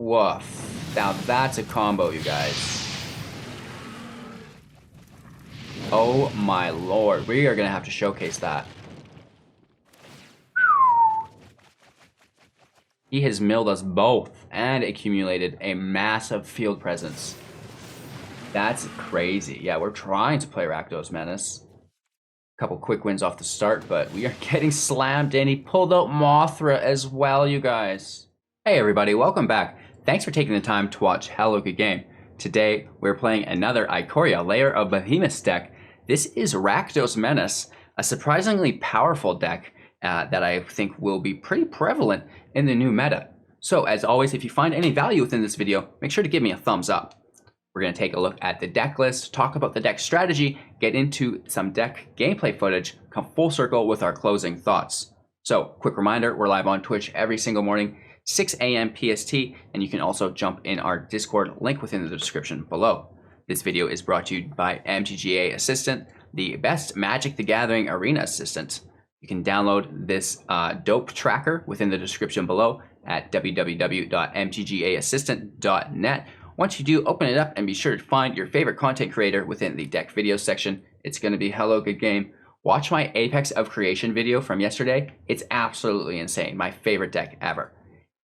Woof. Now that's a combo, you guys. Oh my lord. We are going to have to showcase that. He has milled us both and accumulated a massive field presence. That's crazy. Yeah, we're trying to play Rakdos Menace. A couple quick wins off the start, but we are getting slammed in. He pulled out Mothra as well, you guys. Hey everybody, welcome back. Thanks for taking the time to watch Hello Good Game. Today, we're playing another Ikoria Lair of Behemoths deck. This is Rakdos Menace, a surprisingly powerful deck that I think will be pretty prevalent in the new meta. So as always, if you find any value within this video, make sure to give me a thumbs up. We're going to take a look at the deck list, talk about the deck strategy, get into some deck gameplay footage, come full circle with our closing thoughts. So quick reminder, we're live on Twitch every single morning, 6 a.m. PST, and you can also jump in our Discord link within the description below. This video is brought to you by MTG Assistant, the best Magic the Gathering arena assistant. You can download this dope tracker within the description below at www.mtgaassistant.net. Once you do, open it up and be sure to find your favorite content creator within the deck video section. It's going to be Hello Good Game. Watch my Apex of Creation video from yesterday. It's absolutely insane. My favorite deck ever.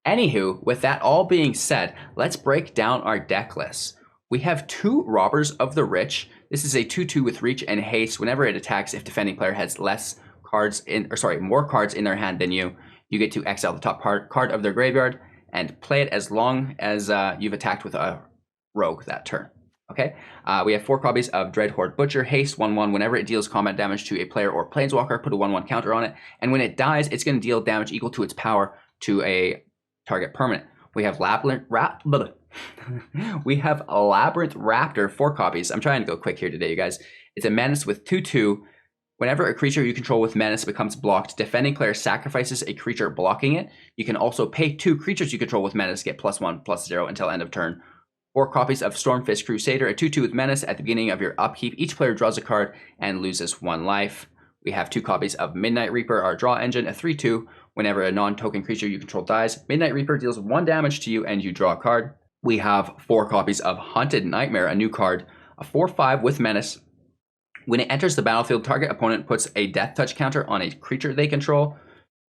Anywho, with that all being said, let's break down our deck list. We have two Robbers of the Rich. This is a 2/2 with reach and haste. Whenever it attacks, if defending player has more cards in their hand than you, you get to exile the top card of their graveyard and play it as long as you've attacked with a rogue that turn. Okay, we have 4 copies of Dreadhorde Butcher, haste 1/1. Whenever it deals combat damage to a player or planeswalker, put a 1/1 counter on it, and when it dies, it's going to deal damage equal to its power to a target permanent. We have Labyrinth Raptor, 4 copies. I'm trying to go quick here today, you guys. It's a menace with 2/2. Whenever a creature you control with menace becomes blocked, defending player sacrifices a creature blocking it. You can also pay 2 creatures you control with menace, get +1/+0 until end of turn. 4 copies of Stormfist Crusader, a 2/2 with menace. At the beginning of your upkeep, each player draws a card and loses 1 life. We have 2 copies of Midnight Reaper, our draw engine, a 3/2. Whenever a non-token creature you control dies, Midnight Reaper deals 1 damage to you and you draw a card. We have 4 copies of Haunted Nightmare, a new card, a 4/5 with menace. When it enters the battlefield, target opponent puts a death touch counter on a creature they control.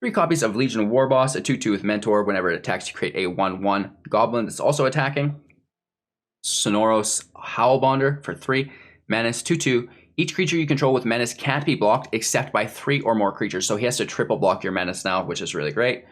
3 copies of Legion Warboss, a 2/2 with mentor. Whenever it attacks, you create a 1/1 goblin that's also attacking. Sonorous Howlbonder for 3, menace 2/2. Each creature you control with menace can't be blocked except by 3 or more creatures, so he has to triple block your menace now, which is really great.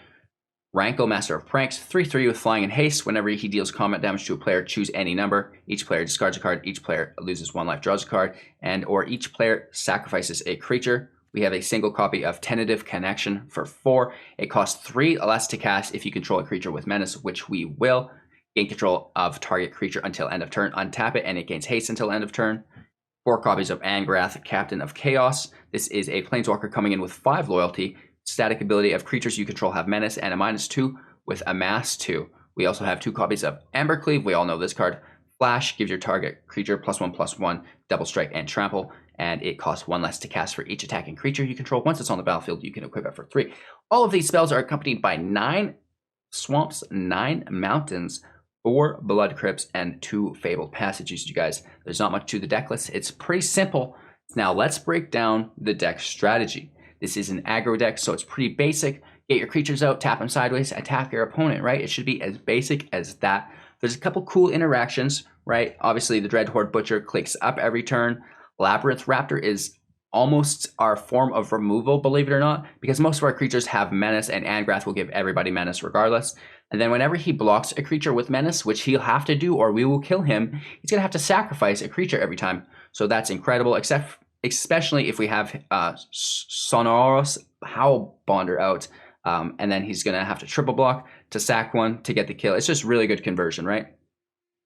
Rankle, Master of Pranks, 3/3 with flying and haste. Whenever he deals combat damage to a player, choose any number. Each player discards a card, each player loses 1 life, draws a card, and or each player sacrifices a creature. We have a single copy of Tentative Connection for 4. It costs 3 less to cast if you control a creature with menace, which we will. Gain control of target creature until end of turn, untap it, and it gains haste until end of turn. 4 copies of Angrath, Captain of Chaos. This is a planeswalker coming in with 5 loyalty. Static ability of creatures you control have menace and a -2 with amass 2. We also have 2 copies of Embercleave. We all know this card. Flash gives your target creature +1/+1, double strike and trample, and it costs 1 less to cast for each attacking creature you control. Once it's on the battlefield, you can equip it for 3. All of these spells are accompanied by 9 swamps, 9 mountains, 4 blood crypts, and 2 fabled passages, you guys. There's not much to the deck list. It's pretty simple. Now let's break down the deck strategy. This is an aggro deck, so it's pretty basic. Get your creatures out, tap them sideways, attack your opponent, right? It should be as basic as that. There's a couple cool interactions, right? Obviously, the Dreadhorde Butcher clicks up every turn. Labyrinth Raptor is almost our form of removal, believe it or not, because most of our creatures have menace, and Angrath will give everybody menace regardless. And then whenever he blocks a creature with menace, which he'll have to do or we will kill him, he's going to have to sacrifice a creature every time. So that's incredible, especially if we have Sonorous Howlbonder out, and then he's going to have to triple block to sack one to get the kill. It's just really good conversion, right?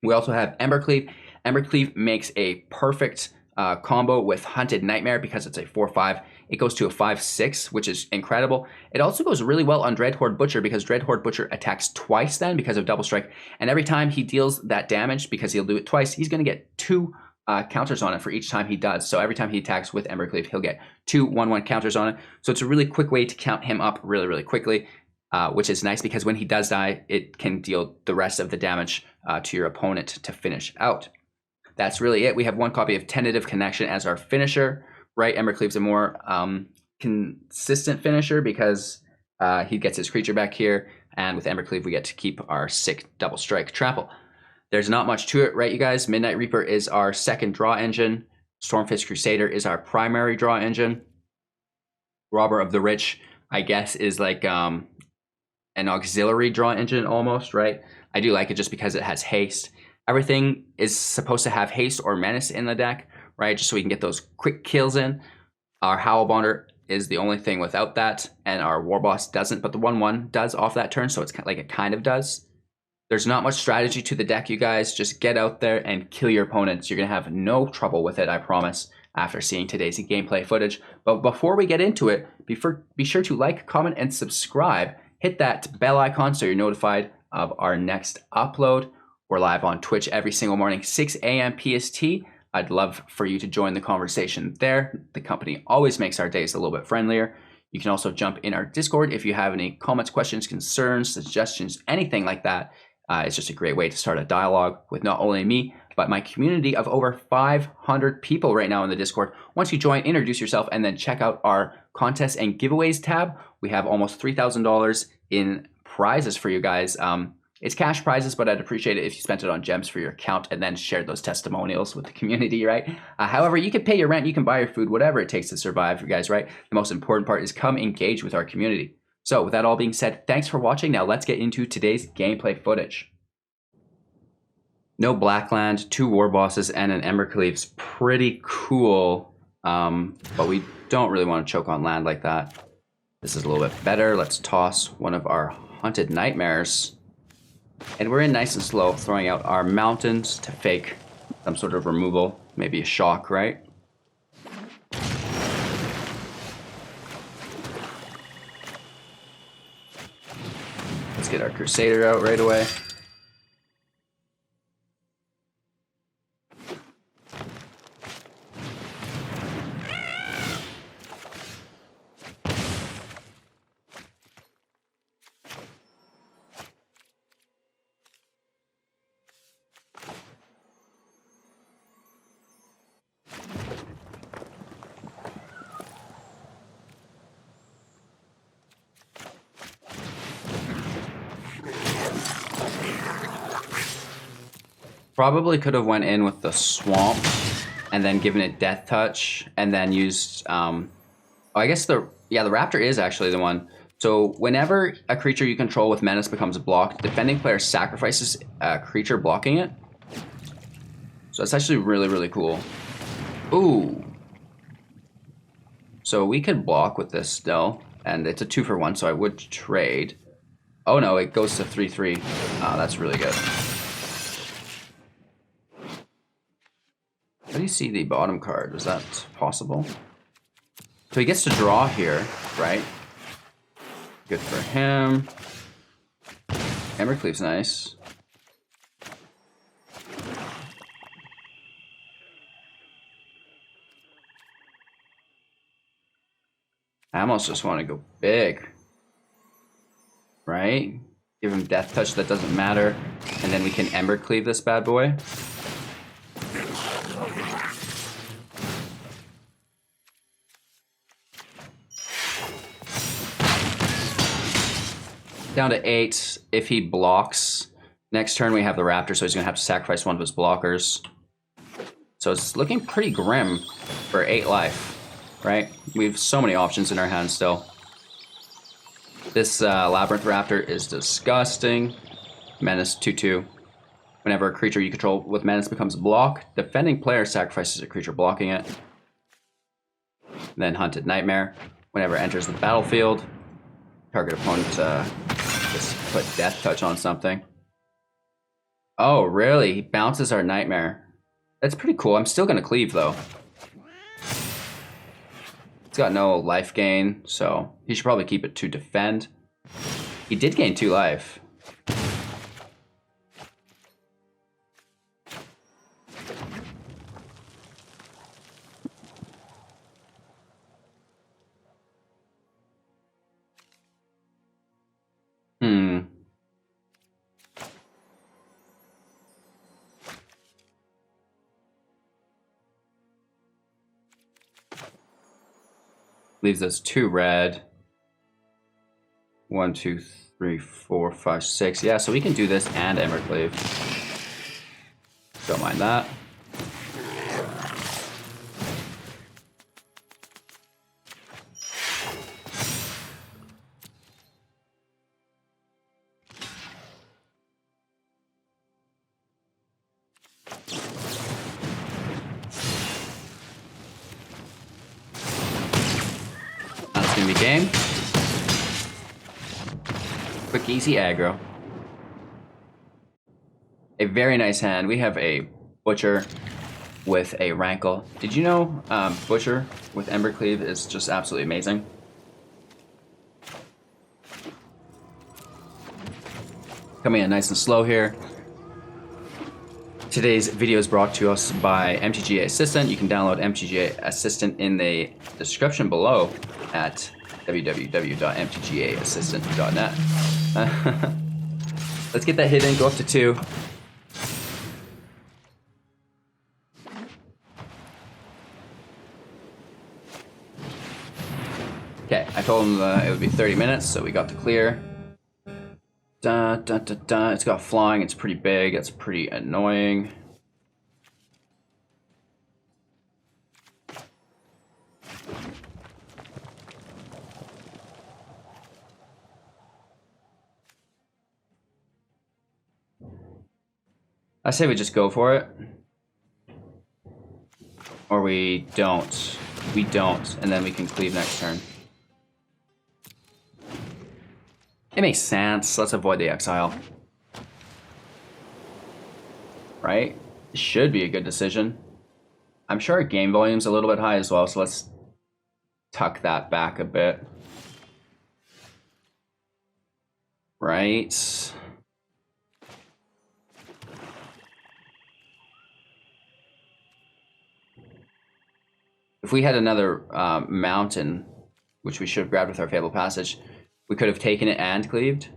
We also have Embercleave. Embercleave makes a perfect combo with Hunted Nightmare because it's a 4/5. It goes to a 5/6, which is incredible. It also goes really well on Dreadhorde Butcher because Dreadhorde Butcher attacks twice then because of double strike. And every time he deals that damage, because he'll do it twice, he's going to get 2 counters on it for each time he does. So every time he attacks with Embercleave, he'll get 2 1/1 counters on it. So it's a really quick way to count him up really, really quickly. which is nice because when he does die, it can deal the rest of the damage to your opponent to finish out. That's really it. We have one copy of Tentative Connection as our finisher, right? Embercleave's a more consistent finisher because he gets his creature back here, and with Embercleave, we get to keep our sick double strike trample. There's not much to it, right, you guys? Midnight Reaper is our second draw engine. Stormfist Crusader is our primary draw engine. Robber of the Rich, I guess, is like an auxiliary draw engine almost, right? I do like it just because it has haste. Everything is supposed to have haste or menace in the deck, right? Just so we can get those quick kills in. Our Howlbonder is the only thing without that, and our Warboss doesn't, but the 1/1 does off that turn, so it's like it kind of does. There's not much strategy to the deck, you guys. Just get out there and kill your opponents. You're going to have no trouble with it, I promise, after seeing today's gameplay footage. But before we get into it, be sure to like, comment, and subscribe. Hit that bell icon so you're notified of our next upload. We're live on Twitch every single morning, 6 a.m. PST. I'd love for you to join the conversation there. The company always makes our days a little bit friendlier. You can also jump in our Discord if you have any comments, questions, concerns, suggestions, anything like that. It's just a great way to start a dialogue with not only me, but my community of over 500 people right now in the Discord. Once you join, introduce yourself, and then check out our contests and giveaways tab. We have almost $3,000 in prizes for you guys. It's cash prizes, but I'd appreciate it if you spent it on gems for your account and then shared those testimonials with the community, right? However, you can pay your rent, you can buy your food, whatever it takes to survive, you guys, right? The most important part is come engage with our community. So with that all being said, thanks for watching. Now let's get into today's gameplay footage. No Blackland, 2 Warbosses, and an Embercleave's pretty cool, but we don't really want to choke on land like that. This is a little bit better. Let's toss one of our Hunted Nightmares. And we're in nice and slow, throwing out our mountains to fake some sort of removal, maybe a shock, right? Let's get our Crusader out right away. Probably could have went in with the Swamp and then given it Death Touch and then used, I guess the Raptor is actually the one. So whenever a creature you control with Menace becomes blocked, defending player sacrifices a creature blocking it. So it's actually really, really cool. Ooh. So we could block with this still, and it's a 2-for-1, so I would trade. Oh no, it goes to 3/3. That's really good. How do you see the bottom card? Is that possible? So he gets to draw here, right? Good for him. Embercleave's nice. I almost just want to go big. Right? Give him Death Touch, that doesn't matter. And then we can Embercleave this bad boy. Down to 8 if he blocks. Next turn we have the Raptor, so he's going to have to sacrifice one of his blockers. So it's looking pretty grim for 8 life, right? We have so many options in our hand still. This Labyrinth Raptor is disgusting. Menace 2/2. Whenever a creature you control with Menace becomes blocked, defending player sacrifices a creature blocking it. Then Hunted Nightmare. Whenever it enters the battlefield, target opponent just put Death Touch on something. Oh, really? He bounces our Nightmare. That's pretty cool. I'm still going to cleave, though. It's got no life gain, so he should probably keep it to defend. He did gain 2 life. Leaves us 2 red. 1, 2, 3, 4, 5, 6. Yeah, so we can do this and Embercleave. Don't mind that. That's gonna be game. Quick, easy aggro. A very nice hand. We have a Butcher with a Rankle. Did you know Butcher with Embercleave is just absolutely amazing? Coming in nice and slow here. Today's video is brought to us by MTG Assistant. You can download MTG Assistant in the description below at www.mtgaassistant.net. Let's get that hit in, go up to 2. Okay, I told him it would be 30 minutes, so we got the clear. It's got flying, it's pretty big, it's pretty annoying. I say we just go for it. Or we don't. We don't, and then we can cleave next turn. It makes sense. Let's avoid the exile. Right? It should be a good decision. I'm sure our game volume's a little bit high as well, so let's tuck that back a bit. Right? If we had another mountain, which we should have grabbed with our Fabled Passage, we could have taken it and cleaved.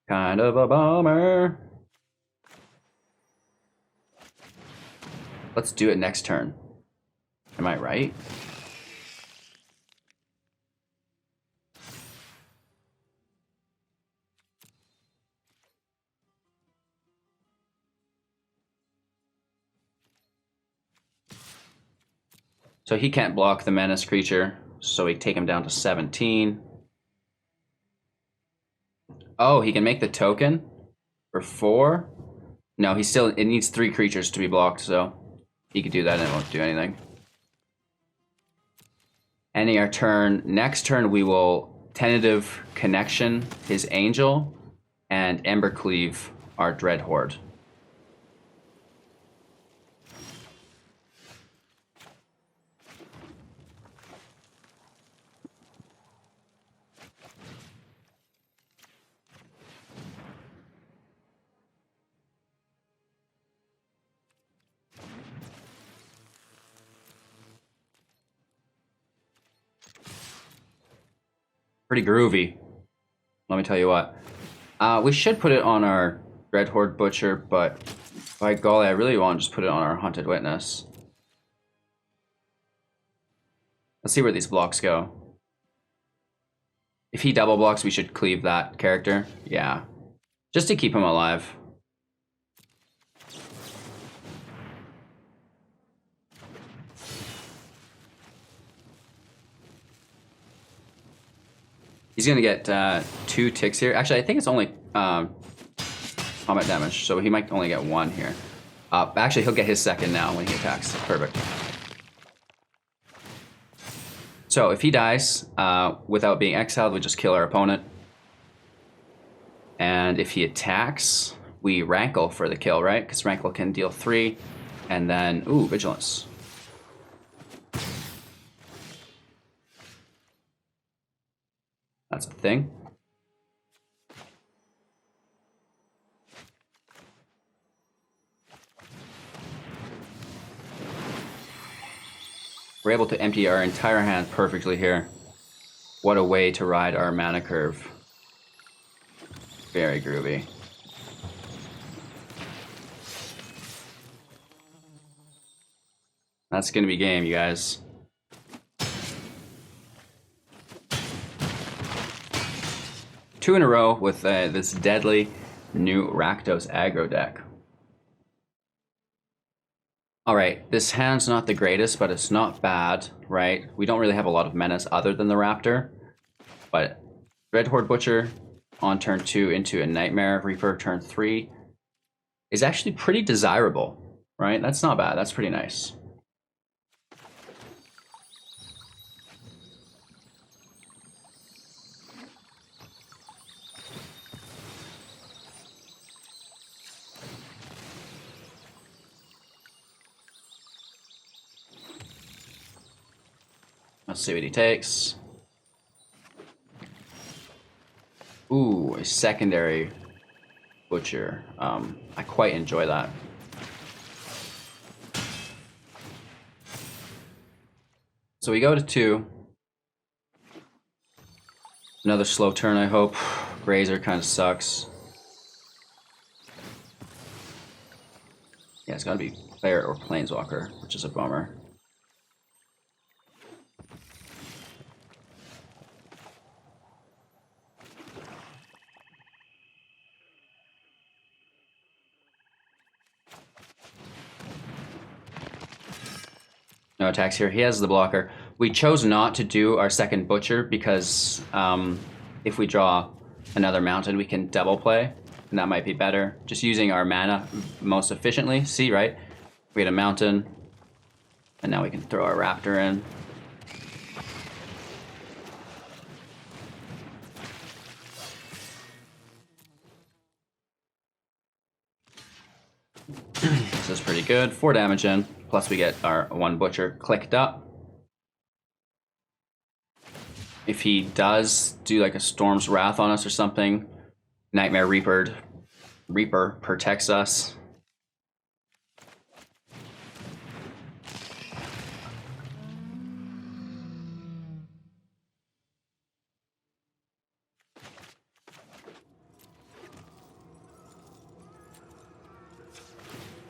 Kind of a bummer. Let's do it next turn. Am I right? So he can't block the menace creature, so we take him down to 17. Oh, he can make the token for 4? No, it needs 3 creatures to be blocked, so he could do that and it won't do anything. Ending our turn. Next turn we will Tentative Connection his Angel and Embercleave our Dreadhorde. Pretty groovy. Let me tell you what. We should put it on our Dreadhorde Butcher, but by golly, I really want to just put it on our Hunted Witness. Let's see where these blocks go. If he double blocks, we should cleave that character. Yeah. Just to keep him alive. He's gonna get 2 ticks here. Actually, I think it's only combat damage, so he might only get 1 here. Actually, he'll get his second now when he attacks. Perfect. So if he dies without being exiled, we just kill our opponent. And if he attacks, we Rankle for the kill, right? Because Rankle can deal 3, and then, ooh, Vigilance. That's a thing. We're able to empty our entire hand perfectly here. What a way to ride our mana curve. Very groovy. That's gonna be game, you guys. 2 in a row with this deadly new Rakdos Aggro deck. Alright, this hand's not the greatest, but it's not bad, right? We don't really have a lot of menace other than the Raptor. But Dreadhorde Butcher on turn 2 into a Nightmare Reaper turn 3 is actually pretty desirable, right? That's not bad, that's pretty nice. Let's see what he takes. Ooh, a secondary Butcher. I quite enjoy that. So we go to 2. Another slow turn, I hope. Grazer kind of sucks. Yeah, it's gotta be player or planeswalker, which is a bummer. No attacks here. He has the blocker. We chose not to do our second Butcher because if we draw another mountain, we can double play, and that might be better. Just using our mana most efficiently. See, right? We had a mountain, and now we can throw our Raptor in. This is pretty good. 4 damage in, plus we get our 1 Butcher clicked up. If he does do like a Storm's Wrath on us or something, Nightmare Reaper protects us.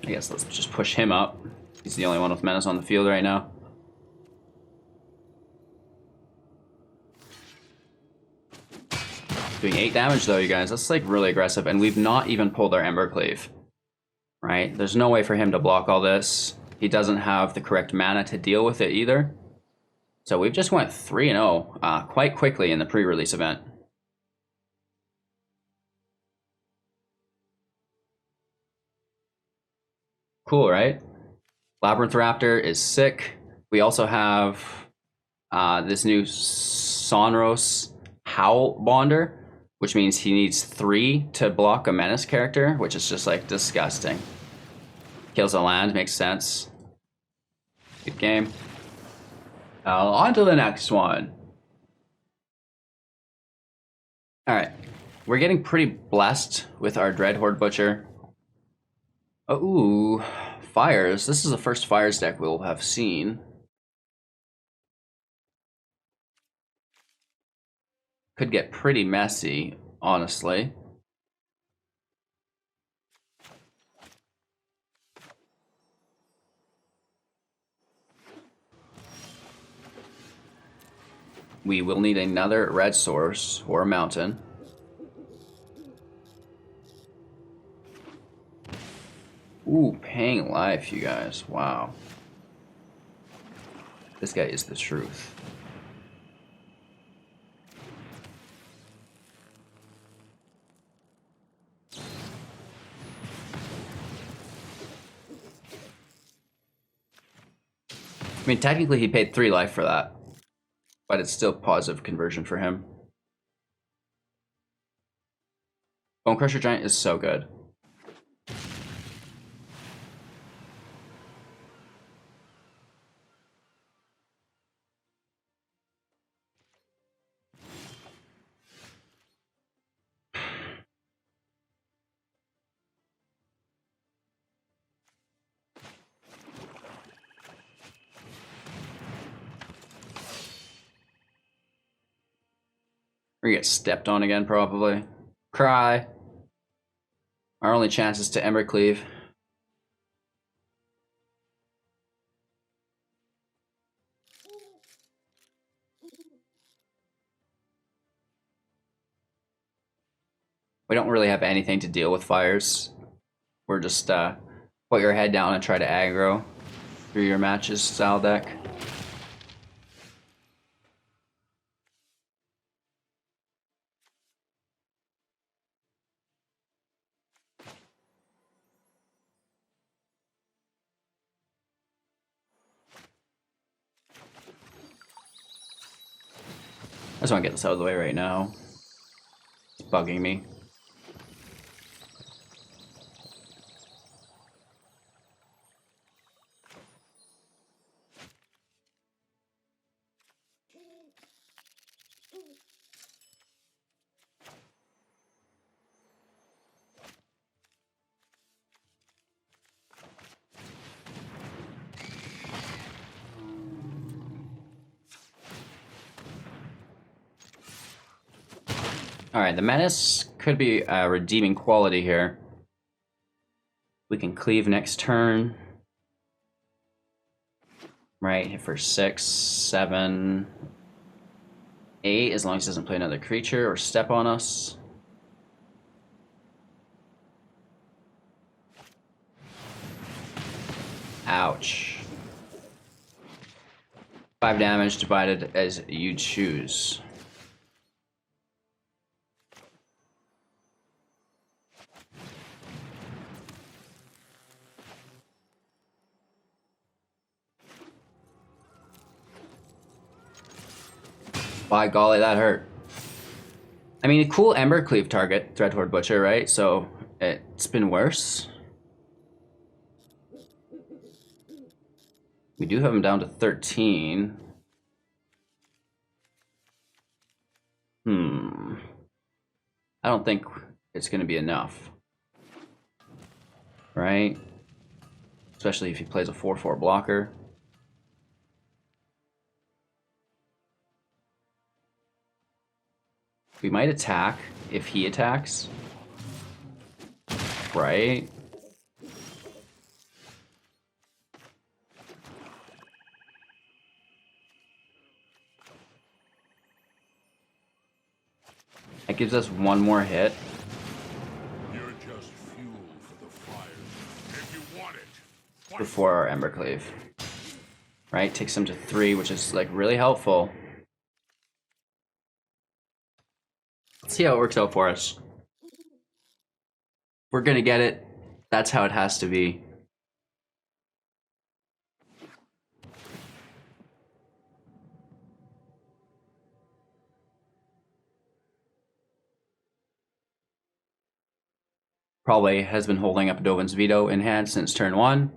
I guess let's just push him up. He's the only one with menace on the field right now. Doing 8 damage though, you guys. That's like really aggressive, and we've not even pulled our Embercleave. Right? There's no way for him to block all this. He doesn't have the correct mana to deal with it either. So we've just went 3-0 quite quickly in the pre-release event. Cool, right? Labyrinth Raptor is sick. We also have this new Sonorous Howlbonder, which means he needs 3 to block a menace character, which is just like disgusting. Kills a land, makes sense. Good game. On to the next one. Alright, we're getting pretty blessed with our Dreadhorde Butcher. Ooh, Fires. This is the first Fires deck we'll have seen. Could get pretty messy, honestly. We will need another red source or a mountain. Ooh, paying life, you guys. Wow. This guy is the truth. I mean, technically he paid 3 life for that, but it's still positive conversion for him. Bone Crusher Giant is so good. We're gonna get stepped on again, probably. Cry. Our only chance is to Embercleave. We don't really have anything to deal with fires. We're just put your head down and try to aggro through your matches style deck. I just want to get this out of the way right now. It's bugging me. Alright, the Menace could be a redeeming quality here. We can cleave next turn. Right, hit for 6, 7, 8, as long as he doesn't play another creature or step on us. Ouch. 5 damage divided as you choose. By golly, that hurt. I mean, a cool Ember Cleave target, Dreadhorde Butcher, right? So it's been worse. We do have him down to 13. I don't think it's going to be enough. Right? Especially if he plays a 4/4 blocker. We might attack if he attacks. Right? That gives us one more hit. You're just fuel for the fire. If you want it. Before our Ember Cleave. Right? Takes him to 3, which is like really helpful. Let's see how it works out for us. We're gonna get it. That's how it has to be. Probably has been holding up Dovin's veto in hand since turn 1.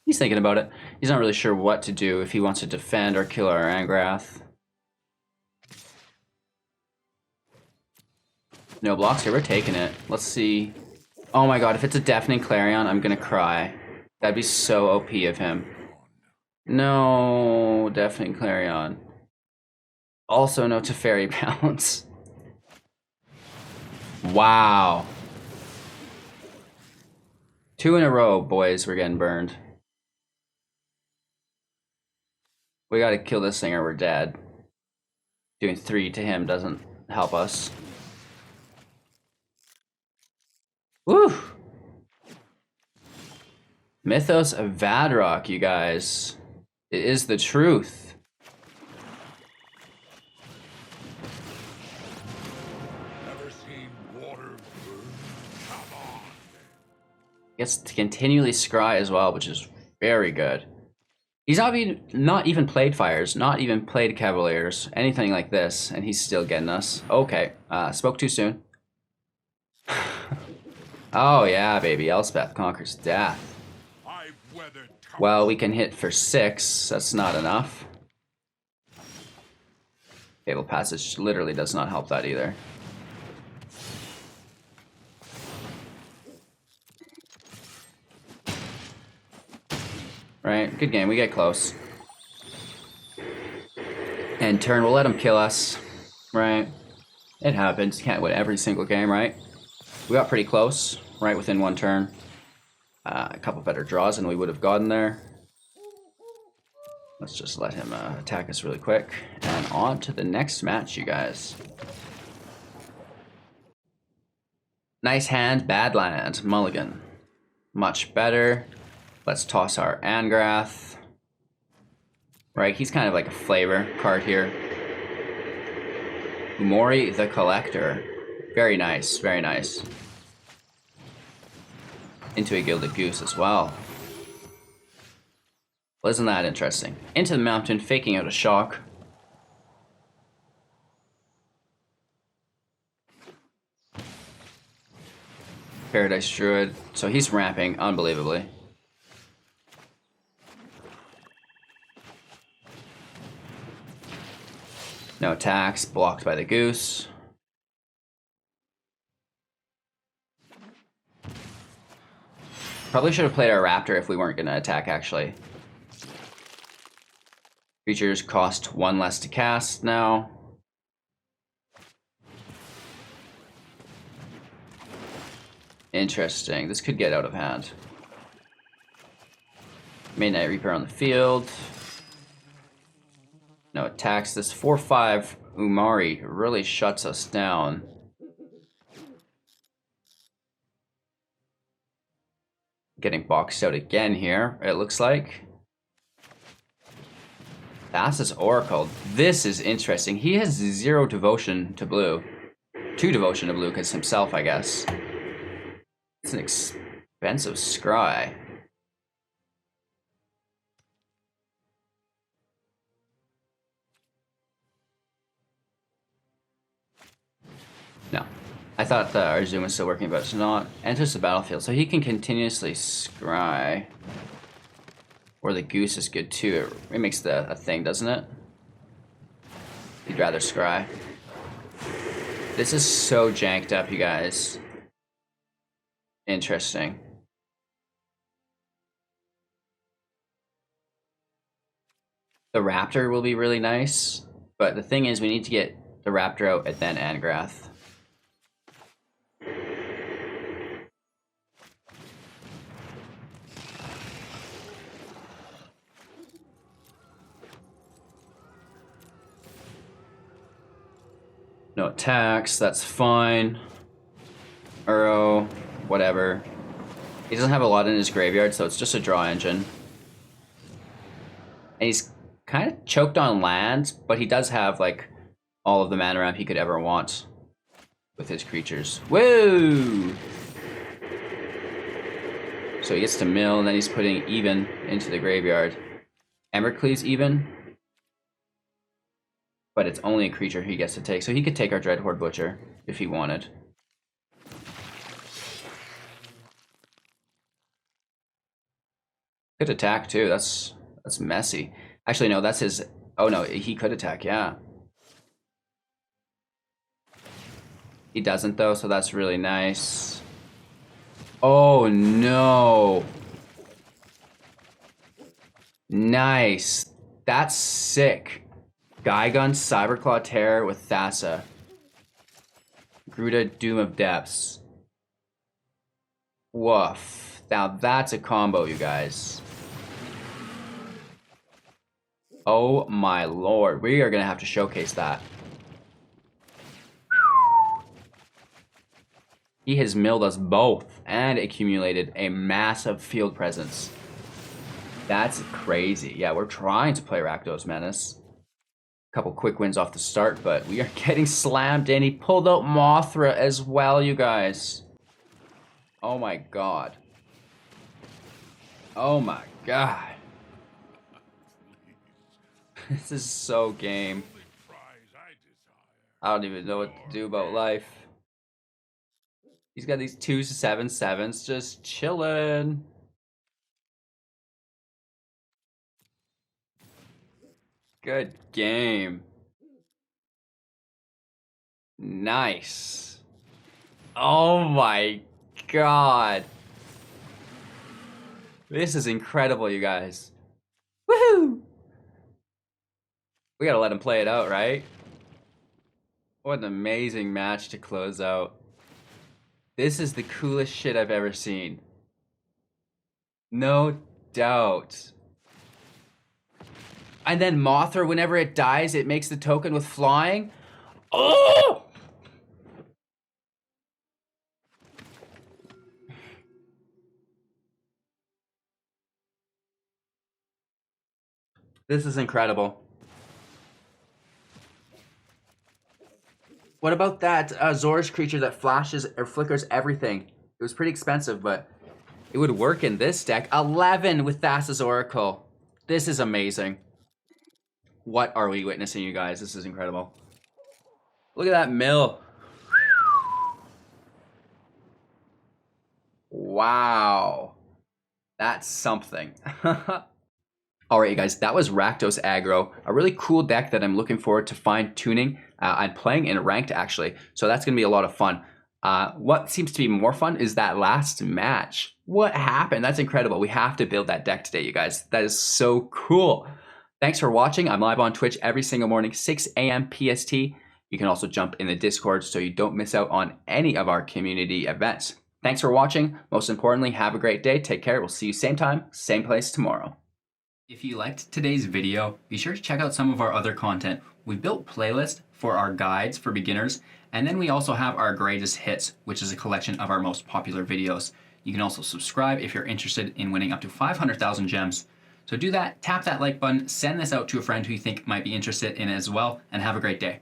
He's thinking about it. He's not really sure what to do, if he wants to defend or kill our Angrath. No blocks here, we're taking it. Let's see. Oh my god, if it's a Deafening Clarion, I'm gonna cry. That'd be so OP of him. No Deafening Clarion. Also no Teferi Pounce. Wow. 2 in a row, boys, we're getting burned. We gotta kill this thing or we're dead. Doing 3 to him doesn't help us. Woo! Mythos of Vadrock, you guys. It is the truth. Never seen water burn. Come on. Gets to continually scry as well, which is very good. He's not even played Fires, not even played Cavaliers, anything like this, and he's still getting us. Okay, spoke too soon. Oh yeah, baby, Elspeth conquers death. Well, we can hit for 6, that's not enough. Fatal Passage literally does not help that either. Right? Good game. We get close. And turn, we'll let him kill us. Right? It happens. You can't win every single game, right? We got pretty close. Right within one turn. A couple better draws and we would have gotten there. Let's just let him attack us really quick. And on to the next match, you guys. Nice hand, bad land. Mulligan. Much better. Let's toss our Angrath. Right, he's kind of like a flavor card here. Umori the Collector. Very nice, very nice. Into a Gilded Goose as well. Well, isn't that interesting? Into the mountain, faking out a shock. Paradise Druid. So he's ramping unbelievably. No attacks, blocked by the goose. Probably should have played our Raptor if we weren't going to attack, actually. Creatures cost 1 less to cast now. Interesting. This could get out of hand. Midnight Reaper on the field. No attacks. This 4/5 Umari really shuts us down. Getting boxed out again here, it looks like. Thassa's Oracle. This is interesting. He has 0 devotion to blue. 2 devotion to blue because himself, I guess. It's an expensive scry. No. I thought our Zoom was still working, but it's not. Enters the battlefield, so he can continuously scry. Or the goose is good too. It makes a thing, doesn't it? He'd rather scry. This is so janked up, you guys. Interesting. The Raptor will be really nice, but the thing is we need to get the Raptor out and then Angrath. No attacks, that's fine. Uro, whatever. He doesn't have a lot in his graveyard, so it's just a draw engine. And he's kind of choked on lands, but he does have like all of the mana ramp he could ever want with his creatures. Woo! So he gets to mill, and then he's putting even into the graveyard. Embercleave's even. But it's only a creature he gets to take. So he could take our Dreadhorde Butcher if he wanted. Could attack too. That's messy. Actually, no, that's his. Oh no, he could attack. Yeah. He doesn't though, so that's really nice. Oh no. Nice. That's sick. Gygon, Cyberclaw Terror with Thassa. Gruta, Doom of Depths. Woof. Now that's a combo, you guys. Oh my lord. We are going to have to showcase that. He has milled us both and accumulated a massive field presence. That's crazy. Yeah, we're trying to play Rakdos Menace. Couple quick wins off the start, but we are getting slammed in. He pulled out Mothra as well, you guys. Oh my god. Oh my god. This is so game. I don't even know what to do about life. He's got these 2/7/7s just chilling. Good game. Nice. Oh my god. This is incredible, you guys. Woohoo! We gotta let him play it out, right? What an amazing match to close out. This is the coolest shit I've ever seen. No doubt. And then Mothra, whenever it dies, it makes the token with flying. Oh! This is incredible. What about that Zor's creature that flashes or flickers everything? It was pretty expensive, but it would work in this deck. 11 with Thassa's Oracle. This is amazing. What are we witnessing, you guys? This is incredible. Look at that mill. Wow. That's something. Alright, you guys, that was Rakdos Aggro, a really cool deck that I'm looking forward to fine-tuning and playing in ranked, actually. So that's going to be a lot of fun. What seems to be more fun is that last match. What happened? That's incredible. We have to build that deck today, you guys. That is so cool. Thanks for watching. I'm live on Twitch every single morning, 6 a.m. PST. You can also jump in the Discord so you don't miss out on any of our community events. Thanks for watching. Most importantly, have a great day. Take care. We'll see you same time, same place tomorrow. If you liked today's video, be sure to check out some of our other content. We built playlists for our guides for beginners, and then we also have our greatest hits, which is a collection of our most popular videos. You can also subscribe if you're interested in winning up to 500,000 gems. So do that, tap that like button, send this out to a friend who you think might be interested in it as well, and have a great day.